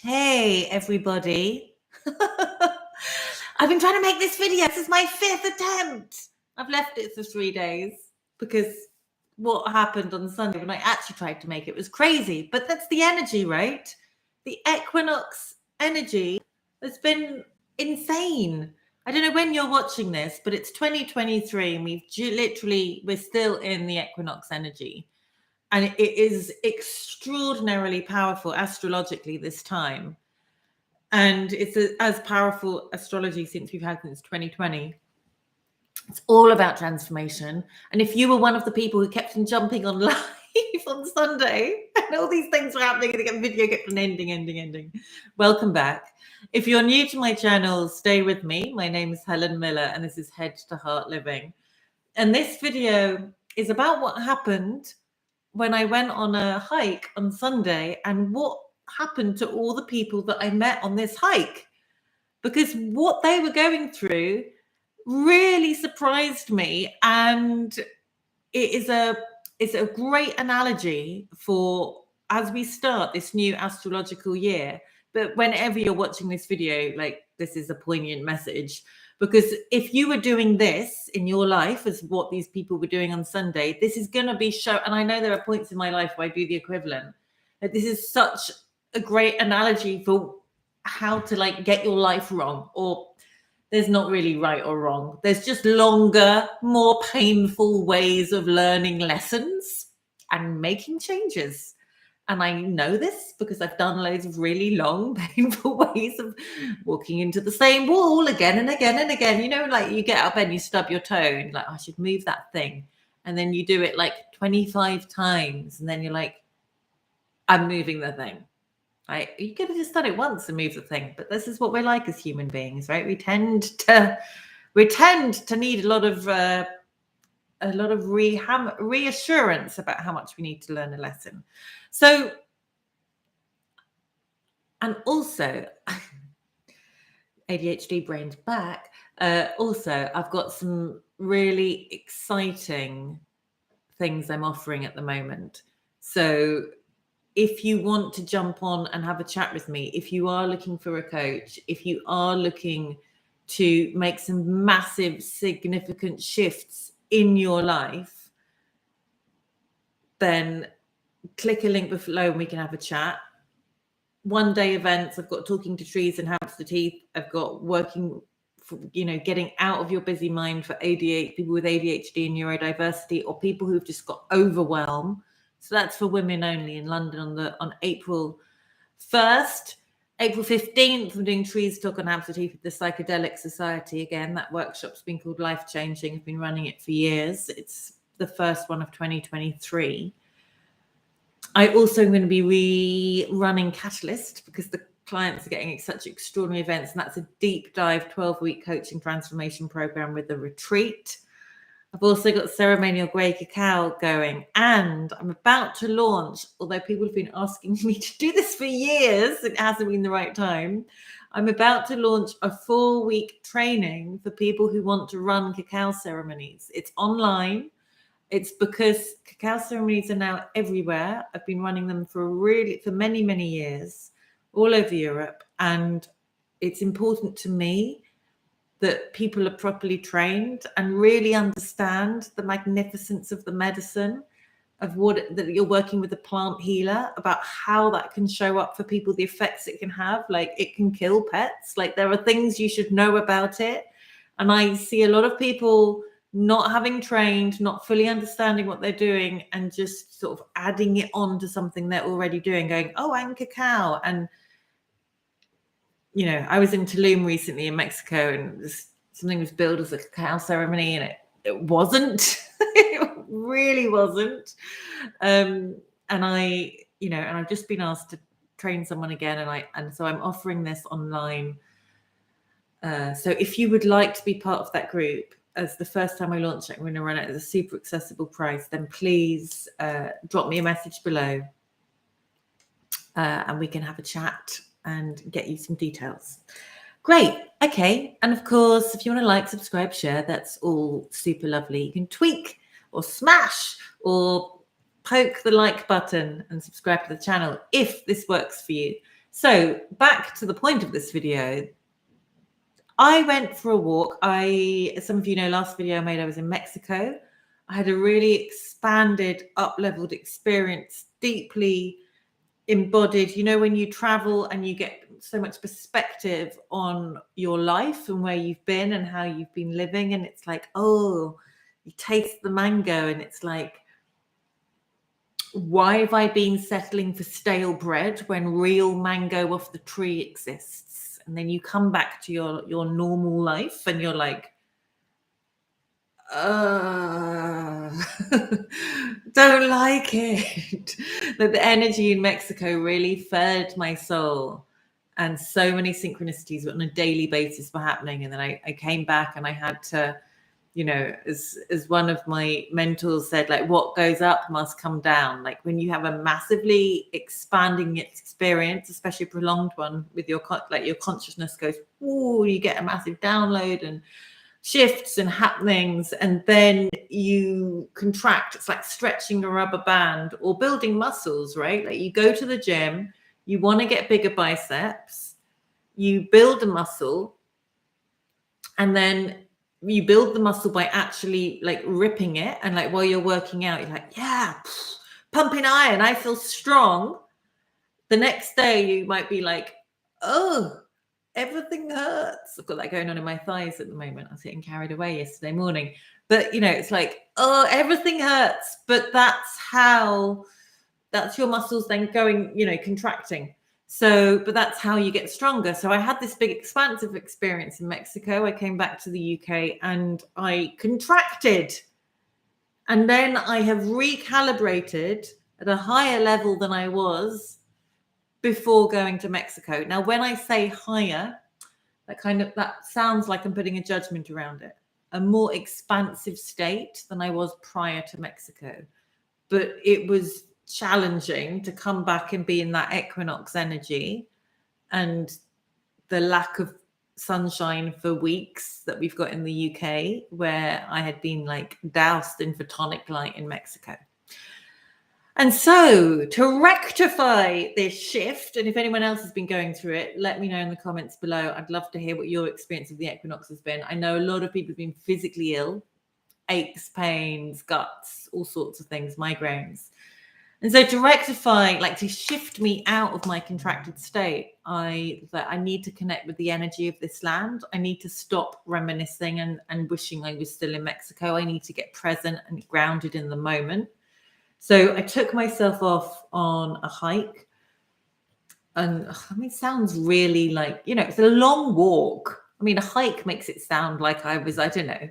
Hey, everybody. I've been trying to make this video. This is my 5th attempt. I've left it for 3 days because what happened on Sunday when I actually tried to make it was crazy. But that's the energy, right? The equinox energy has been insane. I don't know when you're watching this, but it's 2023 and we're still in the equinox energy. And it is extraordinarily powerful astrologically this time. And it's as powerful astrology since 2020. It's all about transformation. And if you were one of the people who kept on jumping on live on Sunday and all these things were happening and the video kept on ending, welcome back. If you're new to my channel, stay with me. My name is Helen Millar and this is Head to Heart Living. And this video is about what happened when I went on a hike on Sunday and what happened to all the people that I met on this hike, because what they were going through really surprised me. And it's a great analogy for as we start this new astrological year. But whenever you're watching this video, like, this is a poignant message, because if you were doing this in your life as what these people were doing on Sunday, this is going to be and I know there are points in my life where I do the equivalent. Like, this is such a great analogy for how to get your life wrong, or there's not really right or wrong. There's just longer, more painful ways of learning lessons and making changes. And I know this because I've done loads of really long, painful ways of walking into the same wall again and again and again. You know, like you get up and you stub your toe and I should move that thing. And then you do it 25 times. And then you're like, I'm moving the thing. Right? You could have just done it once and moved the thing. But this is what we're like as human beings, right? We tend to need a lot of reassurance about how much we need to learn a lesson. So, and also, ADHD brain's back. Also, I've got some really exciting things I'm offering at the moment. So if you want to jump on and have a chat with me, if you are looking for a coach, if you are looking to make some massive, significant shifts in your life, then click a link below and we can have a chat. 1-day events. I've got talking to trees and hamster teeth. I've got working for, getting out of your busy mind for people with ADHD and neurodiversity, or people who've just got overwhelm. So that's for women only in London on April 1st. April 15th, I'm doing Trees Talk on Hamster Teeth with the Psychedelic Society again. That workshop's been called Life Changing. I've been running it for years. It's the first one of 2023. I also am going to be rerunning Catalyst because the clients are getting such extraordinary events. And that's a deep dive 12-week coaching transformation program with a retreat. I've also got ceremonial grey cacao going, and I'm about to launch, although people have been asking me to do this for years, it hasn't been the right time. I'm about to launch a 4-week training for people who want to run cacao ceremonies. It's online. It's because cacao ceremonies are now everywhere. I've been running them for many, many years all over Europe. And it's important to me that people are properly trained and really understand the magnificence of the medicine, of that you're working with a plant healer, about how that can show up for people, the effects it can have. Like, it can kill pets. Like, there are things you should know about it. And I see a lot of people not having trained, not fully understanding what they're doing, and just sort of adding it on to something they're already doing, going, oh, and cacao. And I was in Tulum recently in Mexico, and something was billed as a cacao ceremony, and it wasn't. It really wasn't. And I've just been asked to train someone again, and so I'm offering this online. So if you would like to be part of that group, as the first time I launch it, I'm going to run it at a super accessible price, then please drop me a message below, and we can have a chat and get you some details. Great. Okay. And of course, if you want to like, subscribe, share, that's all super lovely. You can tweak or smash or poke the like button and subscribe to the channel if this works for you. So back to the point of this video. I went for a walk. As some of you know, last video I made, I was in Mexico. I had a really expanded, up-leveled experience, deeply embodied. You know, when you travel and you get so much perspective on your life and where you've been and how you've been living, and it's like, oh, you taste the mango and it's like, why have I been settling for stale bread when real mango off the tree exists? And then you come back to your normal life and you're like, don't like it. But the energy in Mexico really fed my soul, and so many synchronicities on a daily basis were happening. And then I came back and I had to, you know, as one of my mentors said, like, what goes up must come down. Like when you have a massively expanding experience, especially a prolonged one, with your consciousness goes, oh, you get a massive download and shifts and happenings, and then you contract. It's like stretching a rubber band or building muscles, right? Like you go to the gym, you want to get bigger biceps, you build a muscle, and then you build the muscle by actually like ripping it. And like while you're working out, you're like, yeah, pumping iron, I feel strong. The next day you might be like, oh, everything hurts. I've got that going on in my thighs at the moment. I was getting carried away yesterday morning. But, you know, it's like, oh, everything hurts. But that's your muscles then going, you know, contracting. So, but that's how you get stronger. So I had this big expansive experience in Mexico. I came back to the UK and I contracted. And then I have recalibrated at a higher level than I was before going to Mexico. Now, when I say higher, that sounds like I'm putting a judgment around it. A more expansive state than I was prior to Mexico. But it was challenging to come back and be in that equinox energy and the lack of sunshine for weeks that we've got in the UK, where I had been like doused in photonic light in Mexico. And so to rectify this shift, and if anyone else has been going through it, let me know in the comments below. I'd love to hear what your experience of the equinox has been. I know a lot of people have been physically ill, aches, pains, guts, all sorts of things, migraines. And so to rectify, like to shift me out of my contracted state, I need to connect with the energy of this land. I need to stop reminiscing and wishing I was still in Mexico. I need to get present and grounded in the moment. So I took myself off on a hike. And I mean, it sounds really like, you know, it's a long walk. I mean, a hike makes it sound like I was, I don't know,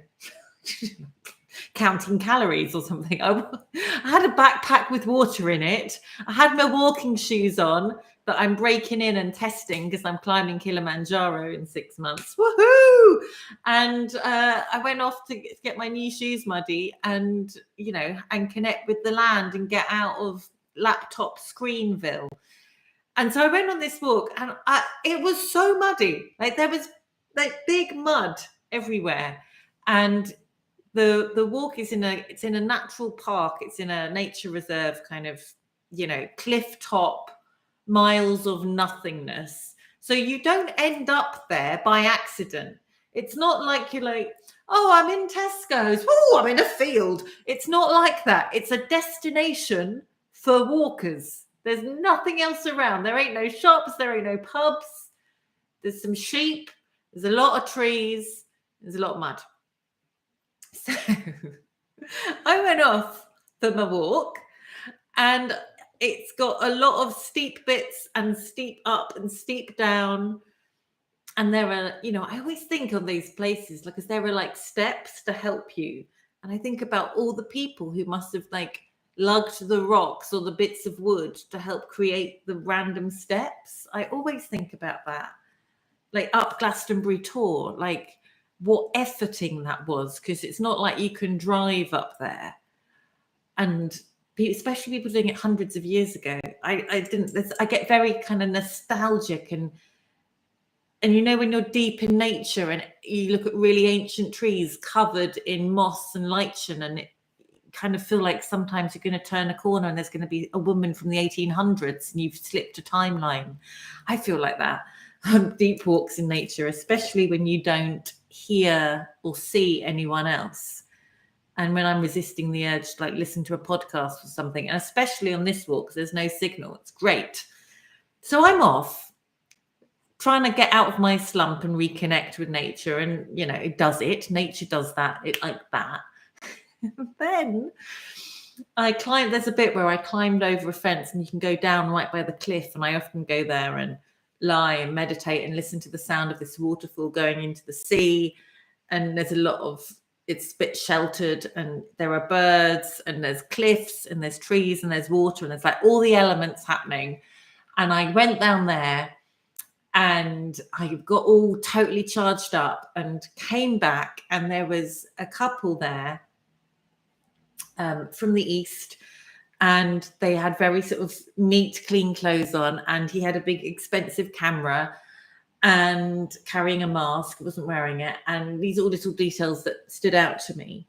counting calories or something. I had a backpack with water in it. I had my walking shoes on that I'm breaking in and testing because I'm climbing Kilimanjaro in 6 months. Woohoo! And I went off to get my new shoes muddy and, you know, and connect with the land and get out of laptop Screenville. And so I went on this walk and it was so muddy. Like there was like big mud everywhere. And the walk is in a natural park. It's in a nature reserve kind of, you know, cliff top, miles of nothingness. So you don't end up there by accident. It's not like you're like, oh, I'm in Tesco's. Oh, I'm in a field. It's not like that. It's a destination for walkers. There's nothing else around. There ain't no shops. There ain't no pubs. There's some sheep. There's a lot of trees. There's a lot of mud. So I went off for my walk and it's got a lot of steep bits and steep up and steep down. And there are, you know, I always think of these places because there are like steps to help you. And I think about all the people who must have like lugged the rocks or the bits of wood to help create the random steps. I always think about that. Like up Glastonbury Tor, like what efforting that was, because it's not like you can drive up there. And especially people doing it hundreds of years ago. I get very kind of nostalgic and you know, when you're deep in nature and you look at really ancient trees covered in moss and lichen and kind of feel like sometimes you're going to turn a corner and there's going to be a woman from the 1800s and you've slipped a timeline. I feel like that on deep walks in nature, especially when you don't hear or see anyone else. And when I'm resisting the urge to like listen to a podcast or something, and especially on this walk, because there's no signal, it's great. So I'm off trying to get out of my slump and reconnect with nature. And, you know, it does it. Nature does that. It like that. Then I climbed, there's a bit where I climbed over a fence and you can go down right by the cliff. And I often go there and lie and meditate and listen to the sound of this waterfall going into the sea. And there's a lot of, it's a bit sheltered and there are birds and there's cliffs and there's trees and there's water and there's like all the elements happening. And I went down there and I got all totally charged up and came back, and there was a couple there from the East, and they had very sort of neat, clean clothes on, and he had a big expensive camera and carrying a mask, wasn't wearing it, and these are all little details that stood out to me.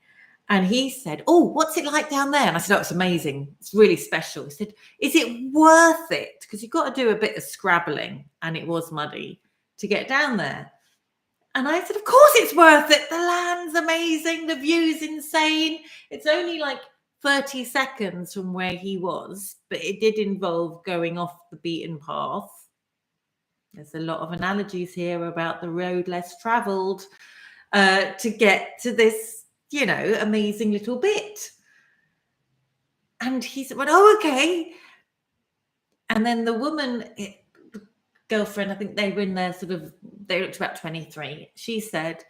And he said, "Oh, what's it like down there?" And I said, "Oh, it's amazing. It's really special." He said, "Is it worth it? Because you've got to do a bit of scrabbling," and it was muddy, to get down there. And I said, "Of course it's worth it. The land's amazing. The view's insane. It's only like 30 seconds from where he was, but it did involve going off the beaten path." There's a lot of analogies here about the road less traveled to get to this, you know, amazing little bit. And he said, "Well, oh, okay." And then the woman, girlfriend, I think they were in their sort of, they looked about 23. She said,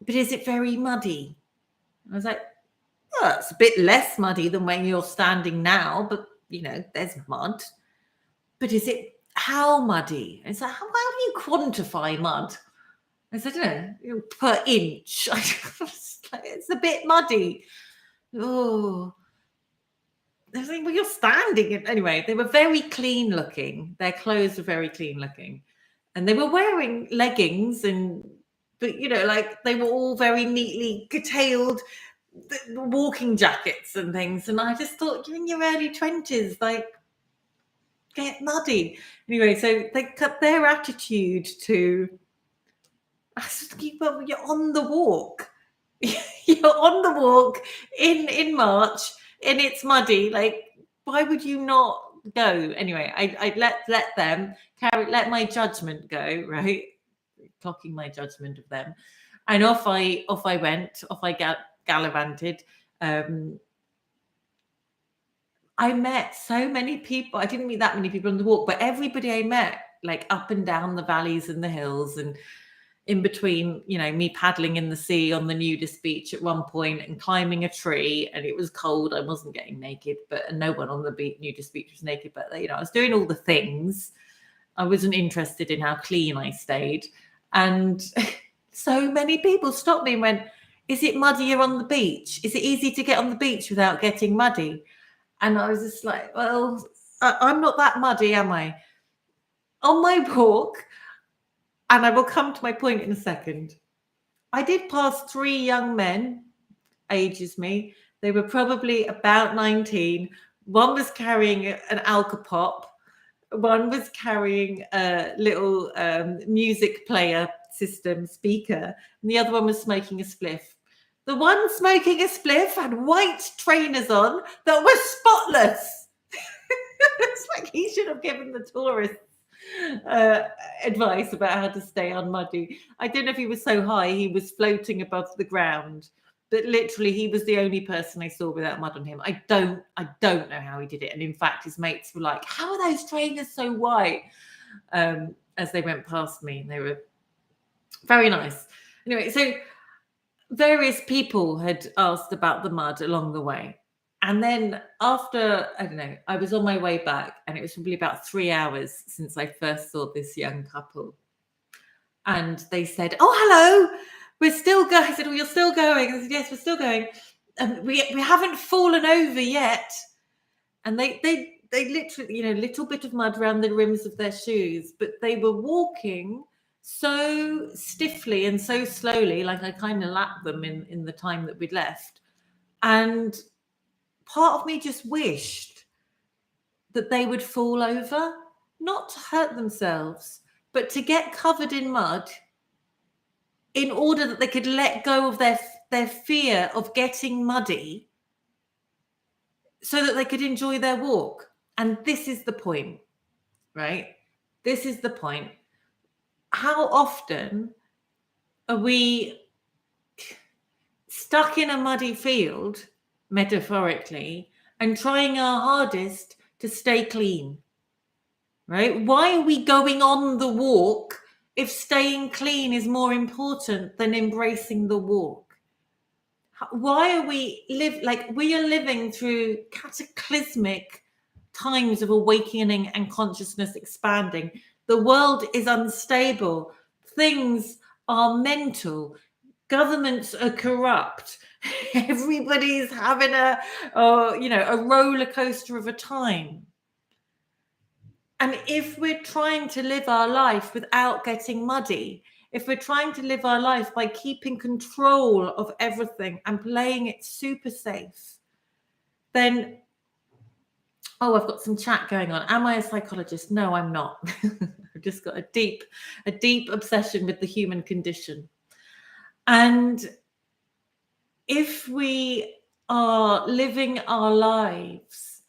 "But is it very muddy?" I was like, "Well, it's a bit less muddy than when you're standing now, but, you know, there's mud. But is it, how muddy?" And it's like, how do you quantify mud? I said, "I don't know, per inch." It's a bit muddy. Oh, I was like, "Well, you're standing." Anyway, they were very clean looking. Their clothes were very clean looking. And they were wearing leggings but, you know, like they were all very neatly curtailed walking jackets and things. And I just thought, you're in your early 20s, like, get muddy. Anyway, so they cut their attitude to, I said, "Well, you're on the walk." You're on the walk in March and it's muddy. Like, why would you not go? Anyway, I let them let my judgment go, right? Clocking my judgment of them. And off I went, gallivanted. I met so many people. I didn't meet that many people on the walk, but everybody I met, like up and down the valleys and the hills, and in between, you know, me paddling in the sea on the nudist beach at one point and climbing a tree, and it was cold. I wasn't getting naked, but no one on the nudist beach was naked. But, you know, I was doing all the things. I wasn't interested in how clean I stayed. And so many people stopped me and went, "Is it muddier on the beach? Is it easy to get on the beach without getting muddy?" And I was just like, well, I'm not that muddy, am I? On my walk, and I will come to my point in a second, I did pass 3 young men, ages me. They were probably about 19. One was carrying an Alcopop. One was carrying a little music player system speaker. And the other one was smoking a spliff. The one smoking a spliff had white trainers on that were spotless. It's like he should have given the tourists advice about how to stay unmuddy. I don't know if he was so high he was floating above the ground, but literally he was the only person I saw without mud on him. I don't know how he did it. And in fact, his mates were like, "How are those trainers so white?" As they went past me. They were very nice. Anyway, so various people had asked about the mud along the way. And then after, I don't know, I was on my way back, and it was probably about 3 hours since I first saw this young couple. And they said, "Oh, hello, we're still going." I said, "Oh, you're still going?" I said, "Yes, we're still going. We haven't fallen over yet." And they literally, you know, little bit of mud around the rims of their shoes, but they were walking so stiffly and so slowly, like I kind of lapped them in the time that we'd left. And part of me just wished that they would fall over, not to hurt themselves, but to get covered in mud in order that they could let go of their fear of getting muddy so that they could enjoy their walk. And this is the point, right? This is the point. How often are we stuck in a muddy field, metaphorically, and trying our hardest to stay clean, right? Why are we going on the walk if staying clean is more important than embracing the walk? Why are we we are living through cataclysmic times of awakening and consciousness expanding. The world is unstable. Things are mental. Governments are corrupt. Everybody's having a roller coaster of a time. And if we're trying to live our life without getting muddy, if we're trying to live our life by keeping control of everything and playing it super safe, then, I've got some chat going on. Am I a psychologist? No, I'm not. I've just got a deep obsession with the human condition. And if we are living our lives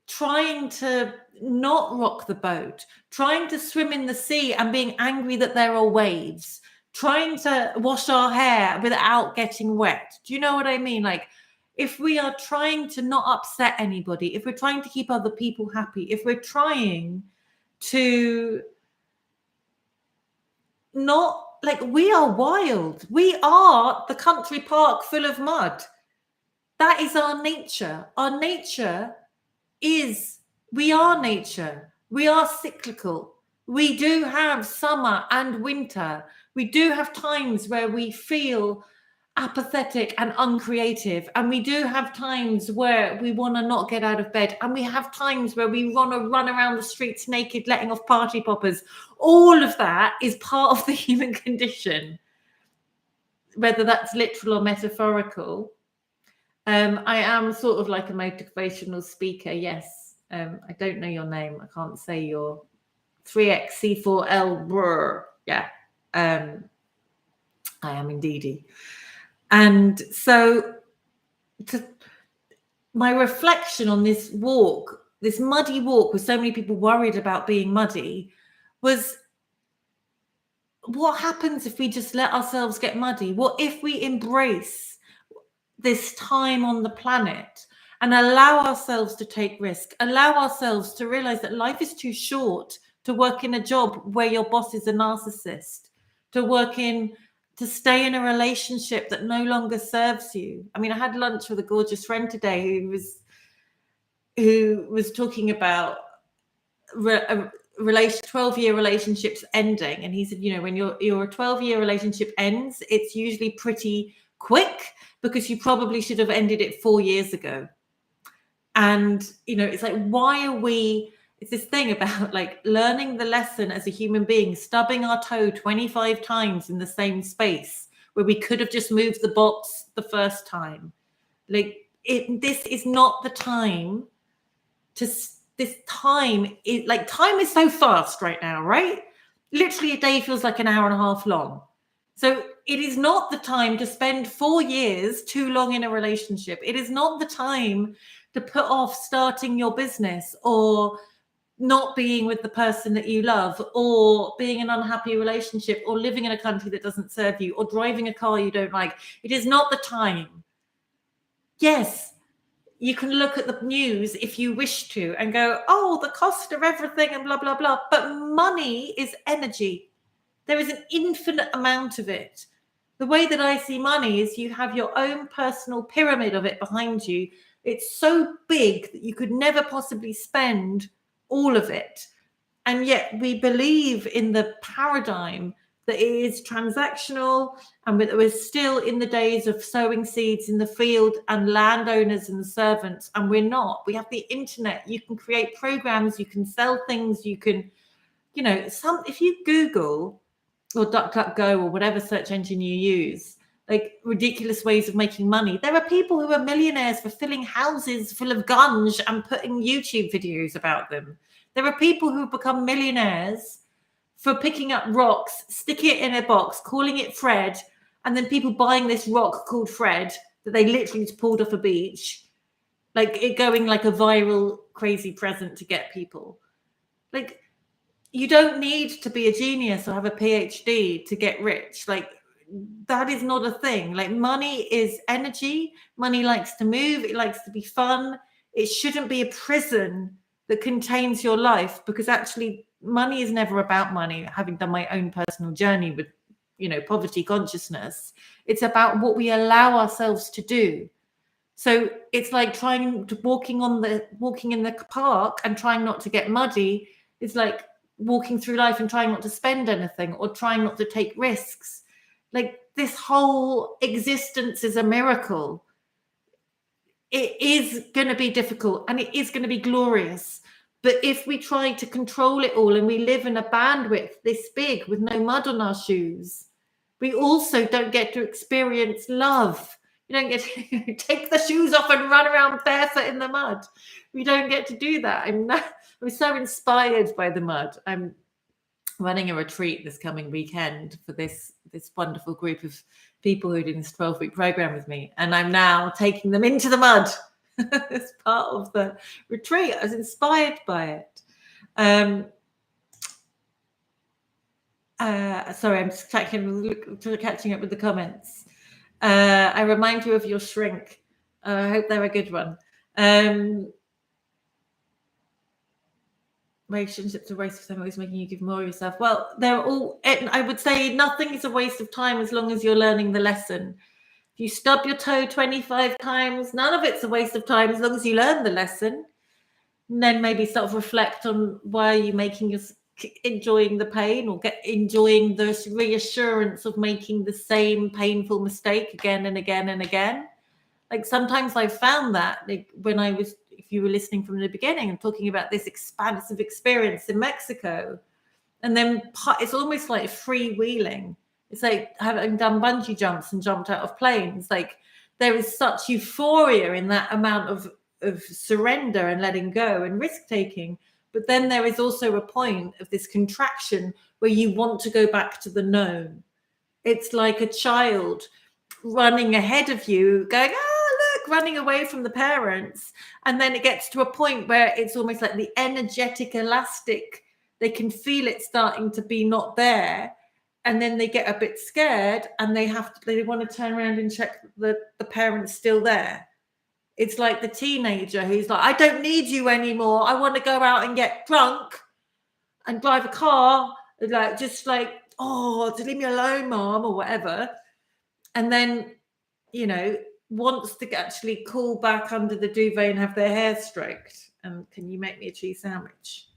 trying to not rock the boat, trying to swim in the sea and being angry that there are waves, trying to wash our hair without getting wet. Do you know what I mean? Like, if we are trying to not upset anybody, if we're trying to keep other people happy, if we're trying to not, we are wild. We are the country park full of mud. That is our nature. Our nature is, we are nature. We are cyclical. We do have summer and winter. We do have times where we feel apathetic and uncreative, and we do have times where we want to not get out of bed, and we have times where we want to run around the streets naked, letting off party poppers. All of that is part of the human condition, whether that's literal or metaphorical. I am sort of like a motivational speaker, yes. I don't know your name. I can't say your 3XC4L brr. Yeah. I am indeedy. And so my reflection on this walk, this muddy walk with so many people worried about being muddy, was what happens if we just let ourselves get muddy? What if we embrace this time on the planet and allow ourselves to take risk, allow ourselves to realize that life is too short to work in a job where your boss is a narcissist, to stay in a relationship that no longer serves you. I mean, I had lunch with a gorgeous friend today who was talking about 12-year relationships ending, and he said, when your 12-year relationship ends, it's usually pretty quick because you probably should have ended it 4 years ago. And it's like, why are we? It's this thing about learning the lesson as a human being, stubbing our toe 25 times in the same space where we could have just moved the box the first time. This is not the time to. Time is so fast right now, right? Literally a day feels like an hour and a half long. So it is not the time to spend 4 years too long in a relationship. It is not the time to put off starting your business or not being with the person that you love, or being in an unhappy relationship, or living in a country that doesn't serve you, or driving a car you don't like. It is not the time. Yes, you can look at the news if you wish to and go, oh, the cost of everything and blah, blah, blah. But money is energy. There is an infinite amount of it. The way that I see money is you have your own personal pyramid of it behind you. It's so big that you could never possibly spend all of it. And yet we believe in the paradigm that it is transactional, and we're still in the days of sowing seeds in the field and landowners and servants, and we're not. We have the internet. You can create programs, you can sell things, you can, if you Google or DuckDuckGo or whatever search engine you use, like ridiculous ways of making money. There are people who are millionaires for filling houses full of gunge and putting YouTube videos about them. There are people who have become millionaires for picking up rocks, sticking it in a box, calling it Fred, and then people buying this rock called Fred that they literally just pulled off a beach, like it going like a viral crazy present to get people. Like, you don't need to be a genius or have a PhD to get rich. Like, that is not a thing. Like, money is energy. Money likes to move. It likes to be fun. It shouldn't be a prison that contains your life, because actually money is never about money. Having done my own personal journey with, poverty consciousness, it's about what we allow ourselves to do. So it's like walking in the park and trying not to get muddy. It's like walking through life and trying not to spend anything or trying not to take risks. Like, this whole existence is a miracle. It is going to be difficult and it is going to be glorious. But if we try to control it all and we live in a bandwidth this big with no mud on our shoes, we also don't get to experience love. You don't get to take the shoes off and run around barefoot in the mud. We don't get to do that. I'm so inspired by the mud. I'm running a retreat this coming weekend for this wonderful group of people who are doing this 12-week program with me. And I'm now taking them into the mud as part of the retreat. I was inspired by it. Sorry, I'm just catching up with the comments. I remind you of your shrink. I hope they're a good one. Relationships are a waste of time, always making you give more of yourself. Well, they're all, I would say nothing is a waste of time as long as you're learning the lesson. If you stub your toe 25 times, none of it's a waste of time as long as you learn the lesson. And then maybe sort of reflect on why are you enjoying the pain, or enjoying the reassurance of making the same painful mistake again and again and again. Like, sometimes I found that, like, when if you were listening from the beginning and talking about this expansive experience in Mexico, and then it's almost like freewheeling. It's like having done bungee jumps and jumped out of planes. Like, there is such euphoria in that amount of surrender and letting go and risk taking. But then there is also a point of this contraction where you want to go back to the known. It's like a child running ahead of you, going, running away from the parents. And then it gets to a point where it's almost like the energetic elastic, they can feel it starting to be not there. And then they get a bit scared and they want to turn around and check that the parent's still there. It's like the teenager who's like, I don't need you anymore. I want to go out and get drunk and drive a car. Like, just like, oh, to leave me alone, mom, or whatever. And then, wants to actually crawl back under the duvet and have their hair stroked. And can you make me a cheese sandwich?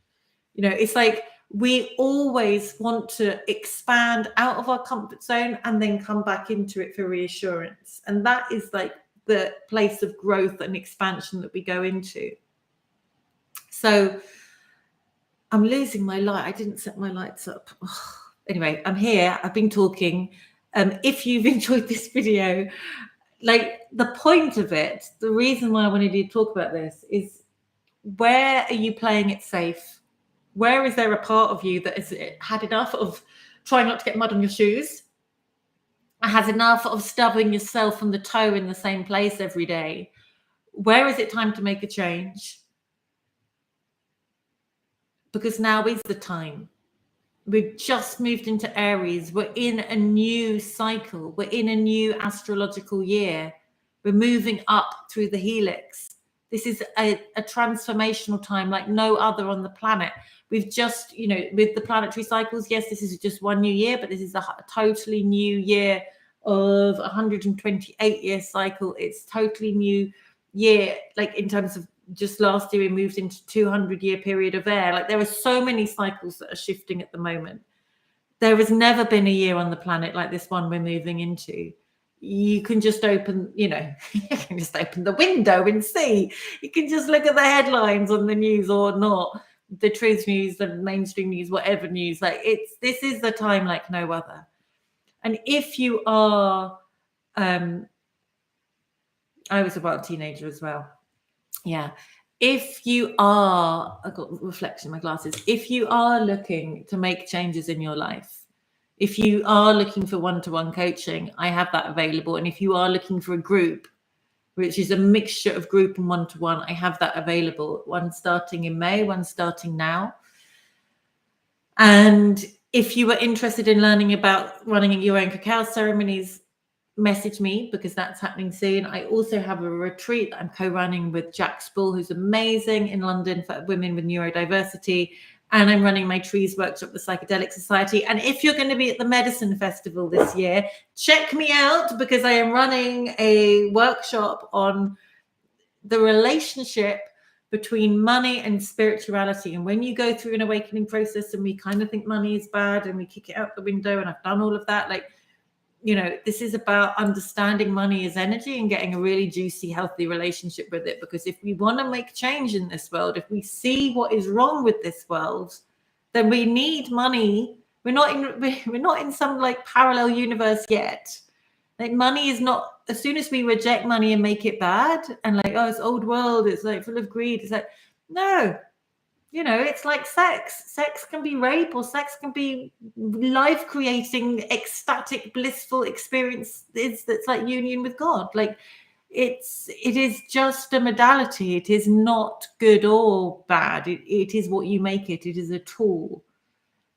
It's like we always want to expand out of our comfort zone and then come back into it for reassurance. And that is like the place of growth and expansion that we go into. So I'm losing my light. I didn't set my lights up. Anyway, I'm here. I've been talking. If you've enjoyed this video, like, the point of it, the reason why I wanted you to talk about this is, where are you playing it safe? Where is there a part of you that has had enough of trying not to get mud on your shoes? Has enough of stubbing yourself on the toe in the same place every day? Where is it time to make a change? Because now is the time. We've just moved into Aries. We're in a new cycle. We're in a new astrological year. We're moving up through the helix. This is a transformational time like no other on the planet. We've just, with the planetary cycles, yes, this is just one new year, but this is a totally new year of 128-year cycle. It's totally new year, like, in terms of just last year we moved into 200-year period of air. Like, there are so many cycles that are shifting at the moment. There has never been a year on the planet like this one we're moving into. You can just open, you can just open the window and see. You can just look at the headlines on the news, or not, the truth news, the mainstream news, whatever news. Like, this is the time like no other. And if you are I was a wild teenager as well. Yeah. If you are, I've got reflection in my glasses. If you are looking to make changes in your life, if you are looking for one-to-one coaching, I have that available. And if you are looking for a group, which is a mixture of group and one-to-one, I have that available. One starting in May, one starting now. And if you are interested in learning about running your own cacao ceremonies, message me, because that's happening soon. I also have a retreat that I'm co-running with Jack Spall, who's amazing, in London for women with neurodiversity. And I'm running my trees workshop, the Psychedelic Society. And if you're going to be at the Medicine Festival this year, check me out, because I am running a workshop on the relationship between money and spirituality. And when you go through an awakening process and we kind of think money is bad and we kick it out the window, and I've done all of that, like, you know, this is about understanding money as energy and getting a really juicy, healthy relationship with it. Because if we want to make change in this world, if we see what is wrong with this world, then we need money. We're not in some like parallel universe yet. Like, money is not, as soon as we reject money and make it bad and like, oh, it's old world, it's like full of greed, it's like, no. You know, it's like sex. Sex can be rape, or sex can be life-creating, ecstatic, blissful experience. That's like union with God. Like, it is just a modality. It is not good or bad. It is what you make it. It is a tool.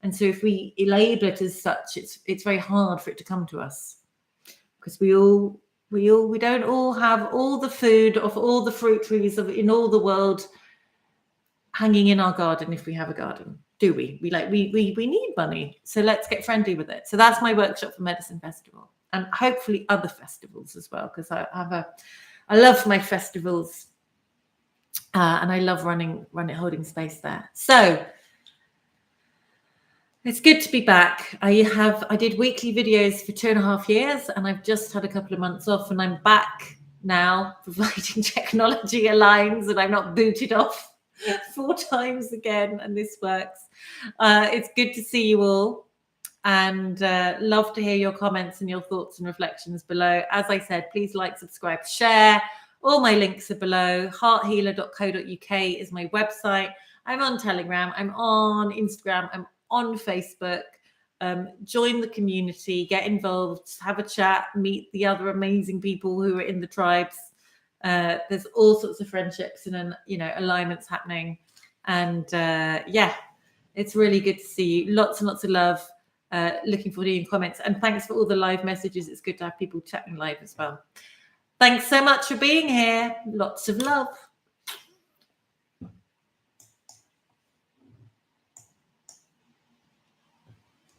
And so if we label it as such, it's very hard for it to come to us, because we don't all have all the food of all the fruit trees in all the world hanging in our garden, if we have a garden, do we? We need money, so let's get friendly with it. So that's my workshop for Medicine Festival, and hopefully other festivals as well, because I love my festivals, and I love holding space there. So it's good to be back. I did weekly videos for 2.5 years, and I've just had a couple of months off, and I'm back now, providing technology aligns and I'm not booted off 4 times again, and this works. It's good to see you all, and love to hear your comments and your thoughts and reflections below. As I said, please like, subscribe, share. All my links are below. hearthealer.co.uk is my website. I'm on Telegram, I'm on Instagram, I'm on Facebook. Join the community, get involved, have a chat, meet the other amazing people who are in the tribes. There's all sorts of friendships and alignments happening, and yeah, it's really good to see you. Lots and lots of love. Looking forward to your comments, and thanks for all the live messages. It's good to have people chatting live as well. Thanks so much for being here. Lots of love.